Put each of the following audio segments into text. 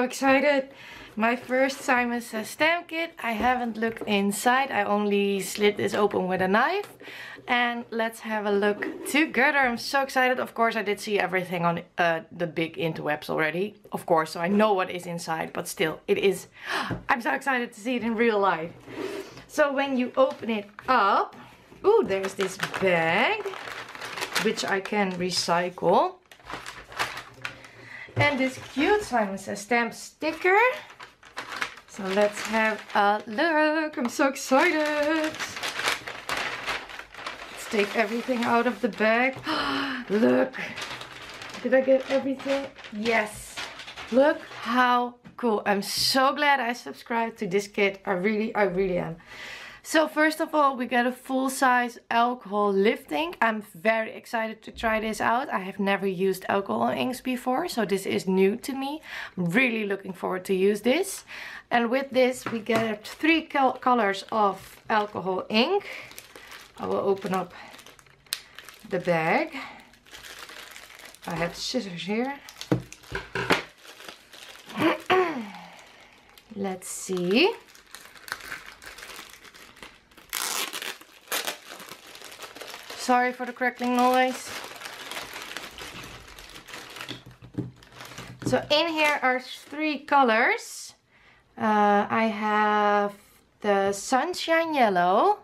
excited. My first Simon Says stamp kit. I haven't looked inside. I only slit this open with a knife. And let's have a look together. I'm so excited. Of course, I did see everything on the big interwebs already. Of course, so I know what is inside. But still, it is... I'm so excited to see it in real life. So when you open it up... Ooh, there's this bag, which I can recycle. And this cute Simon Says stamp sticker. So let's have a look. I'm so excited. Let's take everything out of the bag. Look. Did I get everything? Yes. Look how cool. I'm so glad I subscribed to this kit. I really am. So first of all, we get a full-size alcohol lift ink. I'm very excited to try this out. I have never used alcohol inks before, so this is new to me. I'm really looking forward to use this. And with this, we get 3 colors of alcohol ink. I will open up the bag. I have scissors here. Let's see. Sorry for the crackling noise. So in here are 3 colors. I have the Sunshine Yellow,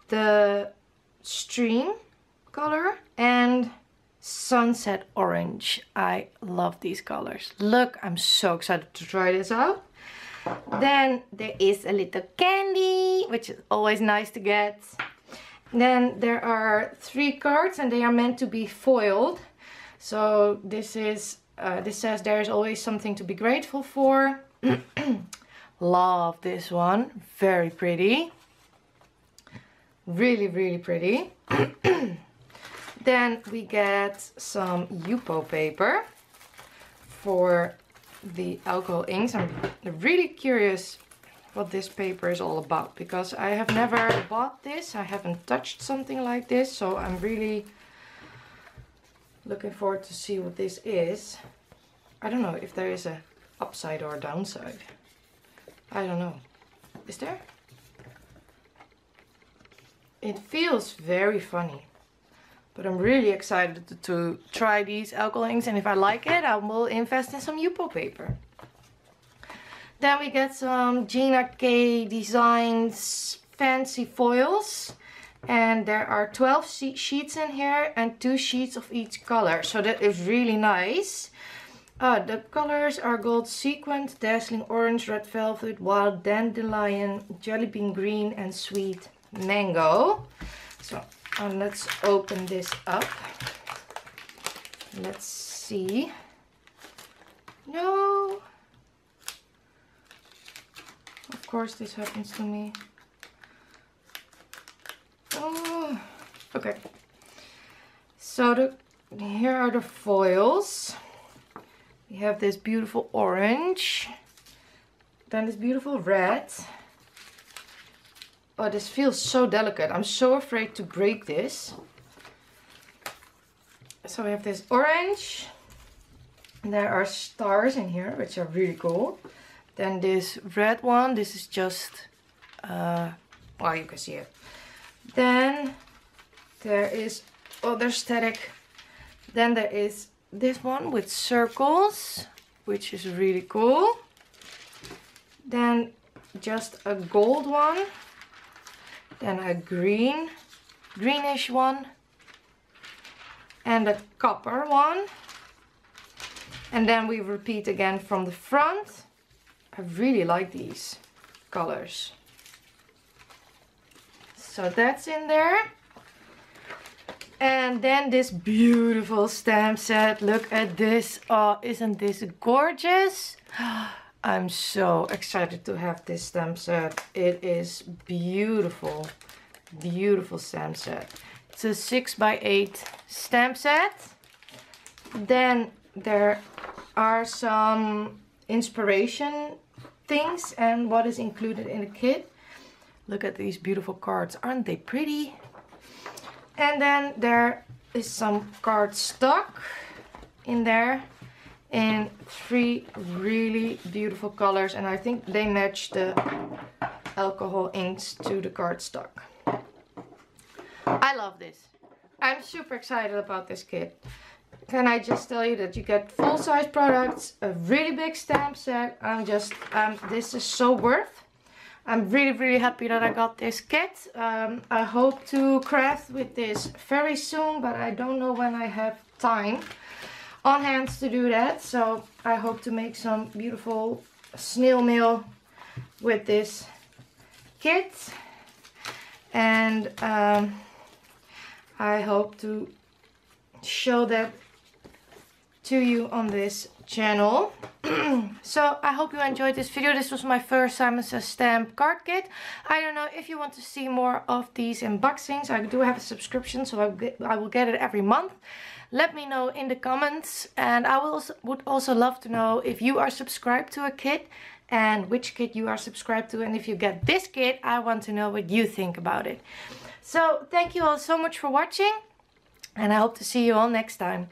the Stream color, and Sunset Orange. I love these colors. Look, I'm so excited to try this out. Then there is a little candy, which is always nice to get. Then there are 3 cards and they are meant to be foiled. So this is this says there is always something to be grateful for. Love this one. Very pretty. Really pretty. Then we get some Yupo paper for the alcohol inks. I'm really curious what this paper is all about, because I have never bought this. I haven't touched something like this, so I'm really looking forward to see what this is. I don't know if there is a upside or a downside. I don't know. Is there? It feels very funny, but I'm really excited to try these alcohol inks, and if I like it, I will invest in some Yupo paper. Then we get some Gina K Designs fancy foils. And there are 12 sheets in here and 2 sheets of each color. So that is really nice. The colors are gold sequin, dazzling orange, red velvet, wild dandelion, jelly bean green, and sweet mango. So let's open this up. Let's see. No. Of course this happens to me. Oh, okay. So here are the foils. We have this beautiful orange. Then this beautiful red. Oh, this feels so delicate. I'm so afraid to break this. So we have this orange. There are stars in here, which are really cool. Then this red one, this is just, well, you can see it. Then there is other static. Then there is this one with circles, which is really cool. Then just a gold one. Then a greenish one. And a copper one. And then we repeat again from the front. I really like these colors. So that's in there. And then this beautiful stamp set. Look at this. Oh, isn't this gorgeous? I'm so excited to have this stamp set. It is beautiful. Beautiful stamp set. It's a 6x8 stamp set. Then there are some inspiration things and what is included in the kit. Look at these beautiful cards. Aren't they pretty? And then there is some card stock in there. in 3 really beautiful colors, and I think they match the alcohol inks to the cardstock. I love this. I'm super excited about this kit. Can I just tell you that you get full-size products, a really big stamp set. This is so worth. I'm really happy that I got this kit. I hope to craft with this very soon, but I don't know when I have time on hand to do that. So I hope to make some beautiful snail mail with this kit. And I hope to show that to you on this channel. So I hope you enjoyed this video. This was my first Simon Says stamp card kit. I don't know if you want to see more of these unboxings. I do have a subscription, so I will get it every month. Let me know in the comments, and I would also love to know if you are subscribed to a kit and which kit you are subscribed to, and if you get this kit, I want to know what you think about it. So thank you all so much for watching, and I hope to see you all next time.